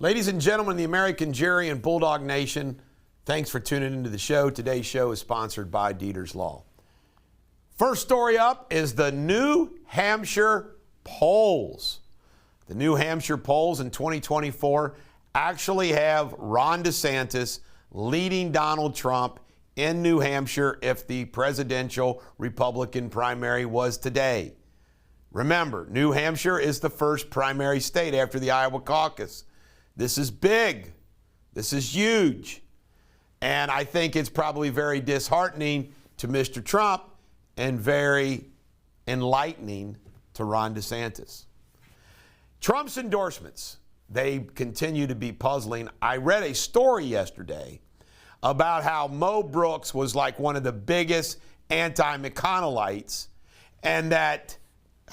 Ladies and gentlemen, the American jury and Bulldog Nation, thanks for tuning into the show. Today's show is sponsored by Deters Law. First story up is the New Hampshire polls. The New Hampshire polls in 2024 actually have Ron DeSantis leading Donald Trump in New Hampshire if the presidential Republican primary was today. Remember, New Hampshire is the first primary state after the Iowa caucus. This is big. This is huge. And I think it's probably very disheartening to Mr. Trump and very enlightening to Ron DeSantis. Trump's endorsements, they continue to be puzzling. I read a story yesterday about how Mo Brooks was like one of the biggest anti-McConnellites, and that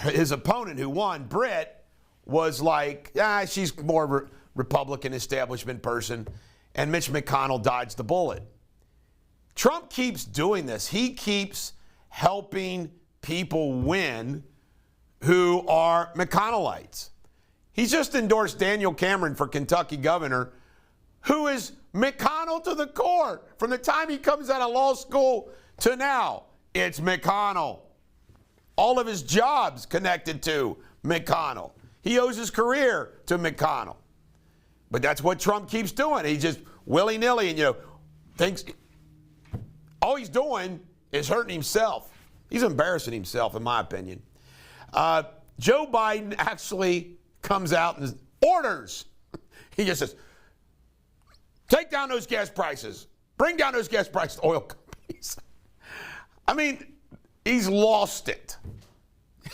his opponent who won, Britt, was like, she's more of a Republican establishment person, and Mitch McConnell dodged the bullet. Trump keeps doing this. He keeps helping people win who are McConnellites. He's just endorsed Daniel Cameron for Kentucky governor, who is McConnell to the core. From the time he comes out of law school to now, it's McConnell. All of his jobs connected to McConnell. He owes his career to McConnell. But that's what Trump keeps doing. He just willy-nilly and, thinks all he's doing is hurting himself. He's embarrassing himself, in my opinion. Joe Biden actually comes out and orders. He just says, take down those gas prices. Bring down those gas prices to oil companies. I mean, he's lost it.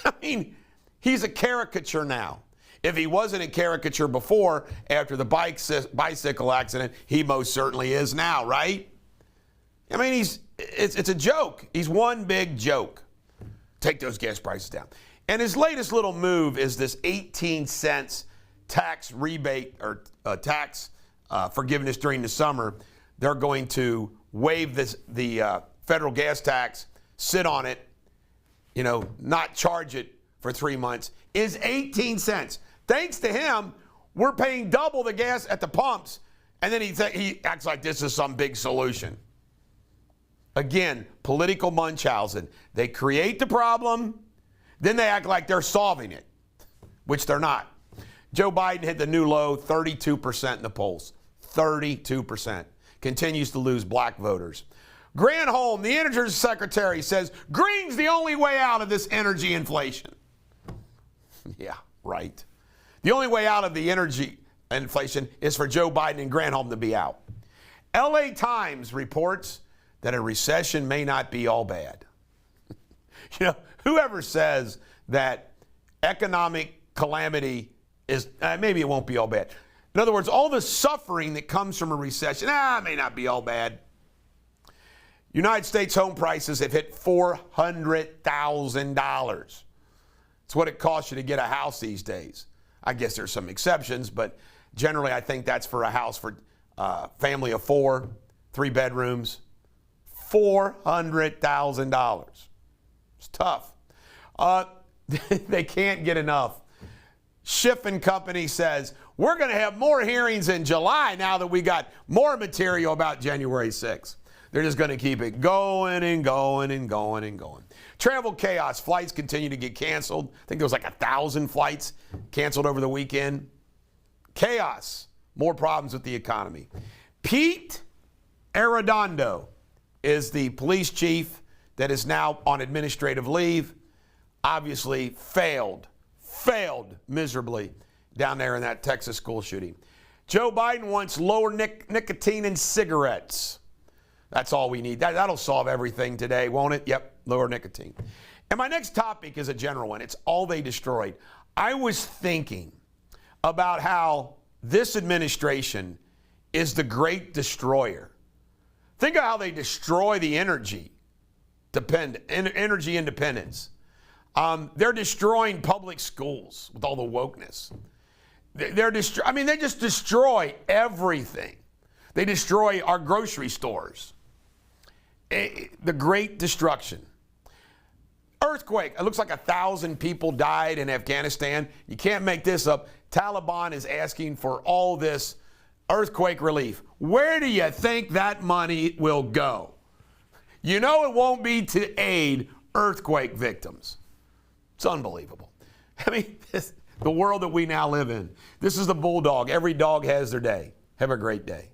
I mean, he's a caricature now. If he wasn't a caricature before, after the bicycle accident, he most certainly is now, right? I mean, it's a joke. He's one big joke. Take those gas prices down. And his latest little move is this 18 cents tax rebate or tax forgiveness during the summer. They're going to waive the federal gas tax, sit on it, not charge it for 3 months, is 18 cents. Thanks to him, we're paying double the gas at the pumps, and then he acts like this is some big solution. Again, political Munchausen. They create the problem, then they act like they're solving it, which they're not. Joe Biden hit the new low, 32% in the polls. 32%. Continues to lose black voters. Granholm, the Energy Secretary, says green's the only way out of this energy inflation. Yeah, right. The only way out of the energy inflation is for Joe Biden and Granholm to be out. LA Times reports that a recession may not be all bad. Whoever says that economic calamity is, maybe it won't be all bad. In other words, all the suffering that comes from a recession, it may not be all bad. United States home prices have hit $400,000. It's what it costs you to get a house these days. I guess there's some exceptions, but generally I think that's for a house for a family of 4, 3 bedrooms. $400,000. It's tough. They can't get enough. Schiff and Company says, we're going to have more hearings in July now that we got more material about January 6th. They're just going to keep it going and going and going and going. Travel chaos. Flights continue to get canceled. I think there was like 1,000 flights canceled over the weekend. Chaos. More problems with the economy. Pete Arredondo is the police chief that is now on administrative leave. Obviously failed miserably down there in that Texas school shooting. Joe Biden wants lower nicotine in cigarettes. That's all we need. That'll solve everything today, won't it? Yep, lower nicotine. And my next topic is a general one. It's all they destroyed. I was thinking about how this administration is the great destroyer. Think of how they destroy the energy independence. They're destroying public schools with all the wokeness. They just destroy everything. They destroy our grocery stores. The great destruction. Earthquake. It looks like 1,000 people died in Afghanistan. You can't make this up. Taliban is asking for all this earthquake relief. Where do you think that money will go? You know it won't be to aid earthquake victims. It's unbelievable. I mean, the world that we now live in. This is the Bulldog. Every dog has their day. Have a great day.